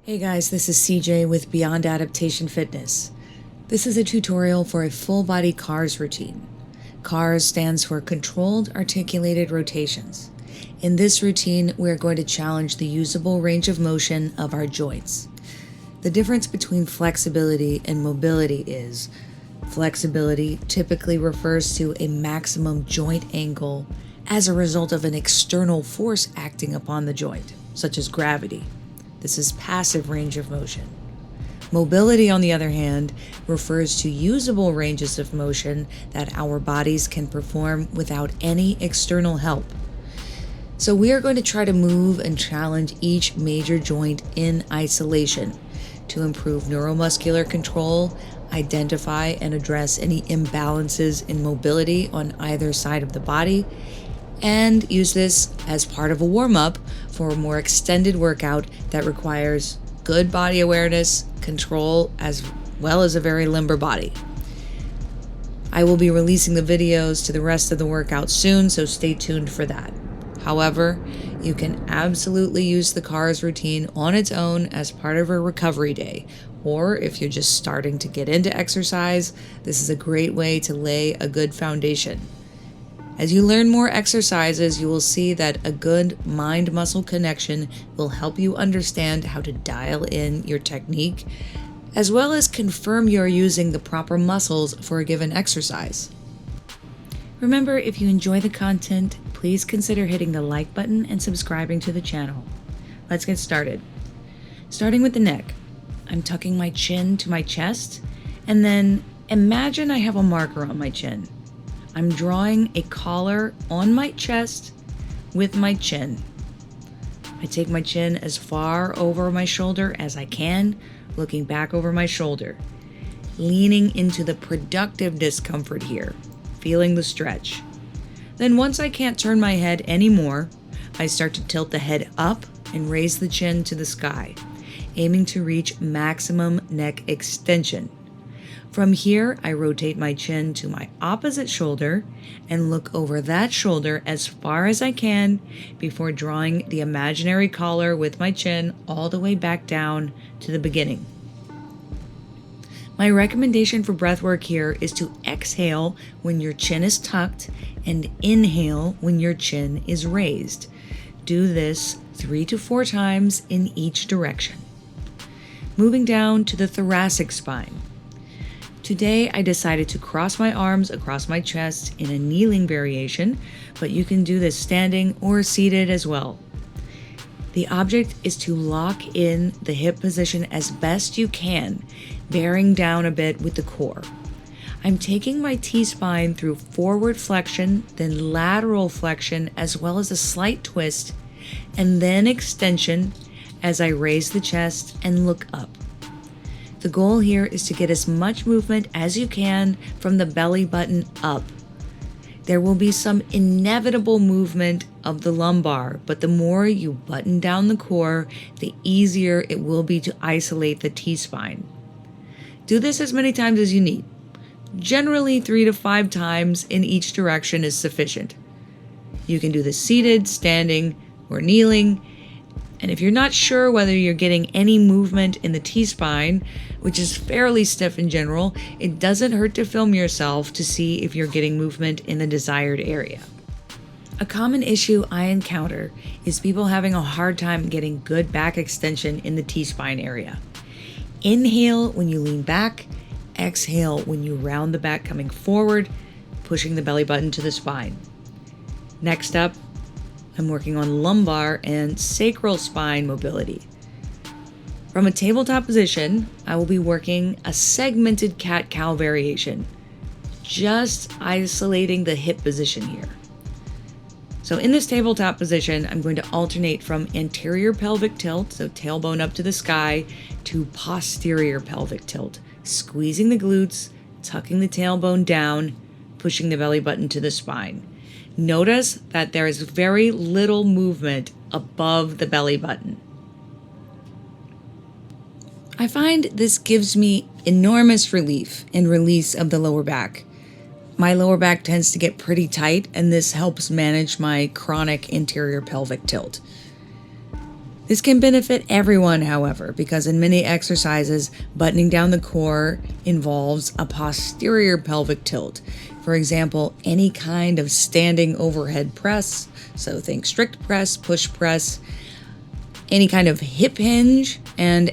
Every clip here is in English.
Hey guys, this is CJ with Beyond Adaptation Fitness. This is a tutorial for a full body CARS routine. CARS stands for Controlled Articulated Rotations. In this routine, we're going to challenge the usable range of motion of our joints. The difference between flexibility and mobility is flexibility typically refers to a maximum joint angle as a result of an external force acting upon the joint, such as gravity. This is passive range of motion. Mobility, on the other hand, refers to usable ranges of motion that our bodies can perform without any external help. So we are going to try to move and challenge each major joint in isolation to improve neuromuscular control, identify and address any imbalances in mobility on either side of the body, and use this as part of a warm-up for a more extended workout that requires good body awareness, control, as well as a very limber body. I will be releasing the videos to the rest of the workout soon, so stay tuned for that. However, you can absolutely use the CARS routine on its own as part of a recovery day, or if you're just starting to get into exercise, this is a great way to lay a good foundation. As you learn more exercises, you will see that a good mind-muscle connection will help you understand how to dial in your technique, as well as confirm you're using the proper muscles for a given exercise. Remember, if you enjoy the content, please consider hitting the like button and subscribing to the channel. Let's get started. Starting with the neck, I'm tucking my chin to my chest, and then imagine I have a marker on my chin. I'm drawing a collar on my chest with my chin. I take my chin as far over my shoulder as I can, looking back over my shoulder, leaning into the productive discomfort here, feeling the stretch. Then once I can't turn my head anymore, I start to tilt the head up and raise the chin to the sky, aiming to reach maximum neck extension. From here, I rotate my chin to my opposite shoulder and look over that shoulder as far as I can before drawing the imaginary collar with my chin all the way back down to the beginning. My recommendation for breath work here is to exhale when your chin is tucked and inhale when your chin is raised. Do this 3 to 4 times in each direction. Moving down to the thoracic spine. Today, I decided to cross my arms across my chest in a kneeling variation, but you can do this standing or seated as well. The object is to lock in the hip position as best you can, bearing down a bit with the core. I'm taking my T-spine through forward flexion, then lateral flexion, as well as a slight twist, and then extension as I raise the chest and look up. The goal here is to get as much movement as you can from the belly button up. There will be some inevitable movement of the lumbar, but the more you button down the core, the easier it will be to isolate the T-spine. Do this as many times as you need. Generally, 3 to 5 times in each direction is sufficient. You can do this seated, standing, or kneeling. And if you're not sure whether you're getting any movement in the T-spine, which is fairly stiff in general, it doesn't hurt to film yourself to see if you're getting movement in the desired area. A common issue I encounter is people having a hard time getting good back extension in the T-spine area. Inhale when you lean back, exhale when you round the back coming forward, pushing the belly button to the spine. Next up, I'm working on lumbar and sacral spine mobility. From a tabletop position, I will be working a segmented cat-cow variation, just isolating the hip position here. So in this tabletop position, I'm going to alternate from anterior pelvic tilt, so tailbone up to the sky, to posterior pelvic tilt, squeezing the glutes, tucking the tailbone down, pushing the belly button to the spine. Notice that there is very little movement above the belly button. I find this gives me enormous relief and release of the lower back. My lower back tends to get pretty tight, and this helps manage my chronic anterior pelvic tilt. This can benefit everyone, however, because in many exercises, buttoning down the core involves a posterior pelvic tilt. For example, any kind of standing overhead press, so think strict press, push press, any kind of hip hinge, and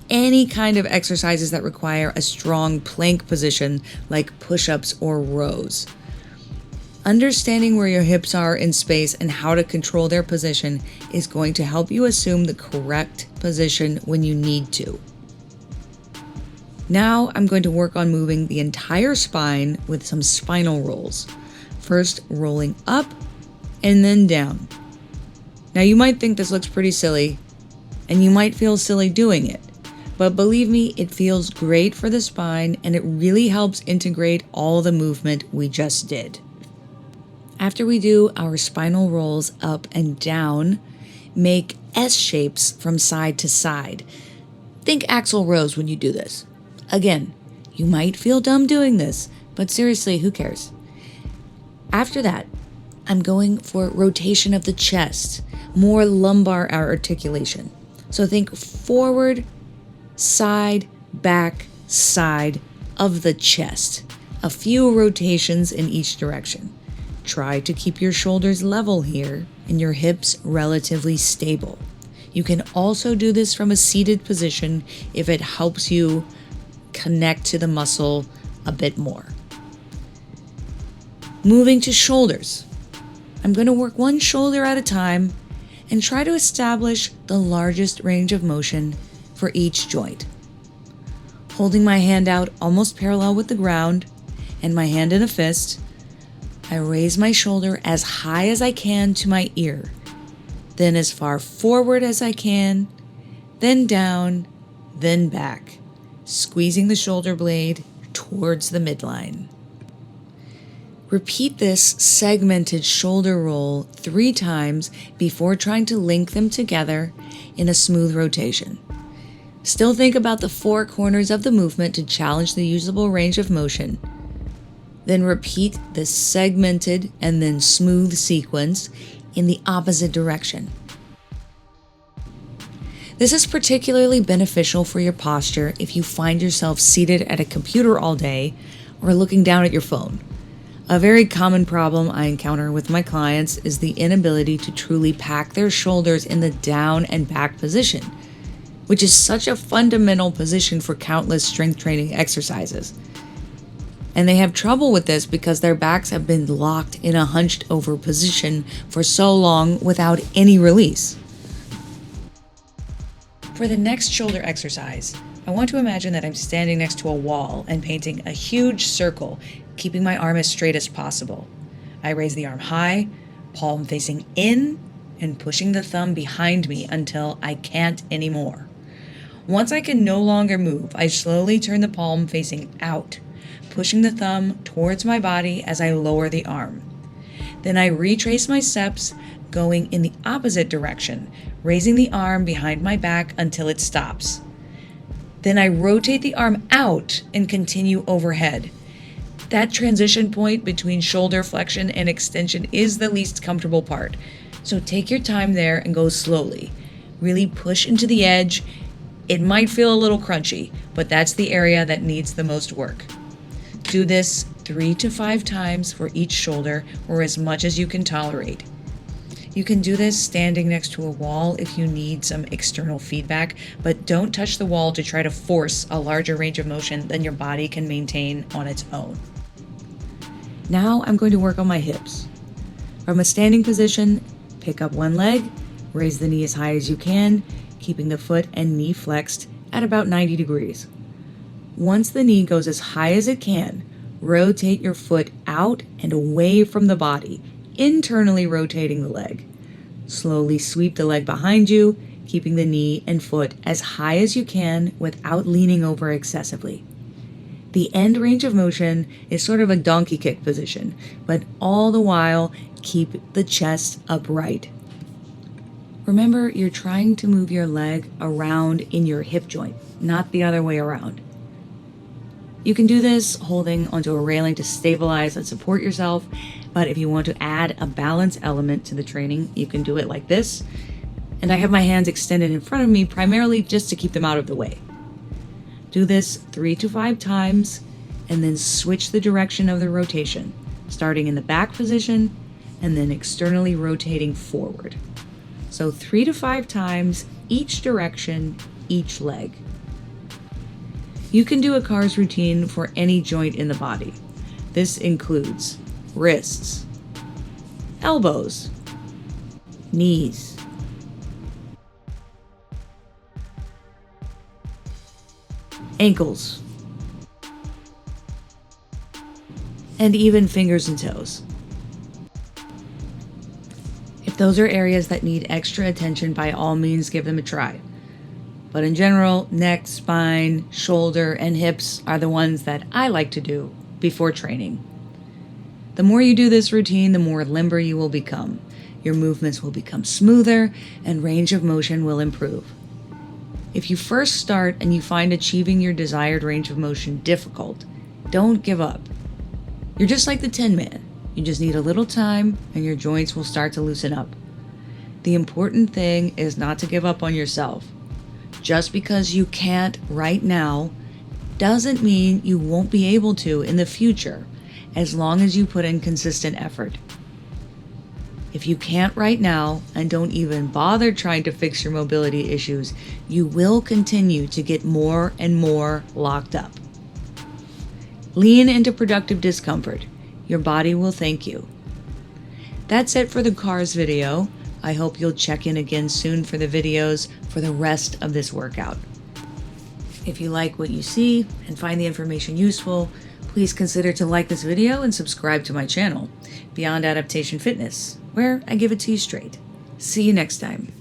any kind of exercises that require a strong plank position like push-ups or rows. Understanding where your hips are in space and how to control their position is going to help you assume the correct position when you need to. Now I'm going to work on moving the entire spine with some spinal rolls. First rolling up and then down. Now you might think this looks pretty silly, and you might feel silly doing it, but believe me, it feels great for the spine and it really helps integrate all the movement we just did. After we do our spinal rolls up and down, make S shapes from side to side. Think axle rows when you do this. Again, you might feel dumb doing this, but seriously, who cares? After that, I'm going for rotation of the chest, more lumbar articulation. So think forward, side, back, side of the chest. A few rotations in each direction. Try to keep your shoulders level here and your hips relatively stable. You can also do this from a seated position if it helps you connect to the muscle a bit more. Moving to shoulders. I'm going to work one shoulder at a time and try to establish the largest range of motion for each joint. Holding my hand out almost parallel with the ground and my hand in a fist, I raise my shoulder as high as I can to my ear, then as far forward as I can, then down, then back, squeezing the shoulder blade towards the midline. Repeat this segmented shoulder roll 3 times before trying to link them together in a smooth rotation. Still think about the 4 corners of the movement to challenge the usable range of motion. Then repeat the segmented and then smooth sequence in the opposite direction. This is particularly beneficial for your posture if you find yourself seated at a computer all day or looking down at your phone. A very common problem I encounter with my clients is the inability to truly pack their shoulders in the down and back position, which is such a fundamental position for countless strength training exercises. And they have trouble with this because their backs have been locked in a hunched over position for so long without any release. For the next shoulder exercise, I want to imagine that I'm standing next to a wall and painting a huge circle, keeping my arm as straight as possible. I raise the arm high, palm facing in, and pushing the thumb behind me until I can't anymore. Once I can no longer move, I slowly turn the palm facing out, pushing the thumb towards my body as I lower the arm. Then I retrace my steps, going in the opposite direction, raising the arm behind my back until it stops. Then I rotate the arm out and continue overhead. That transition point between shoulder flexion and extension is the least comfortable part. So take your time there and go slowly. Really push into the edge. It might feel a little crunchy, but that's the area that needs the most work. Do this 3 to 5 times for each shoulder, or as much as you can tolerate. You can do this standing next to a wall if you need some external feedback, but don't touch the wall to try to force a larger range of motion than your body can maintain on its own. Now I'm going to work on my hips. From a standing position, pick up one leg, raise the knee as high as you can, keeping the foot and knee flexed at about 90 degrees. Once the knee goes as high as it can, rotate your foot out and away from the body, internally rotating the leg. Slowly sweep the leg behind you, keeping the knee and foot as high as you can without leaning over excessively. The end range of motion is sort of a donkey kick position, but all the while keep the chest upright. Remember, you're trying to move your leg around in your hip joint, not the other way around. You can do this holding onto a railing to stabilize and support yourself, but if you want to add a balance element to the training, you can do it like this. and I have my hands extended in front of me primarily just to keep them out of the way. Do this 3 to 5 times, and then switch the direction of the rotation, starting in the back position and then externally rotating forward. So 3 to 5 times, each direction, each leg. You can do a CARS routine for any joint in the body. This includes wrists, elbows, knees, ankles, and even fingers and toes. If those are areas that need extra attention, by all means give them a try. But in general, neck, spine, shoulder, and hips are the ones that I like to do before training. The more you do this routine, the more limber you will become. Your movements will become smoother and range of motion will improve. If you first start and you find achieving your desired range of motion difficult, don't give up. You're just like the Tin Man. You just need a little time and your joints will start to loosen up. The important thing is not to give up on yourself. Just because you can't right now doesn't mean you won't be able to in the future, as long as you put in consistent effort. If you can't right now and don't even bother trying to fix your mobility issues, you will continue to get more and more locked up. Lean into productive discomfort. Your body will thank you. That's it for the CARS video. I hope you'll check in again soon for the videos for the rest of this workout. If you like what you see and find the information useful, please consider to like this video and subscribe to my channel, Beyond Adaptation Fitness, where I give it to you straight. See you next time.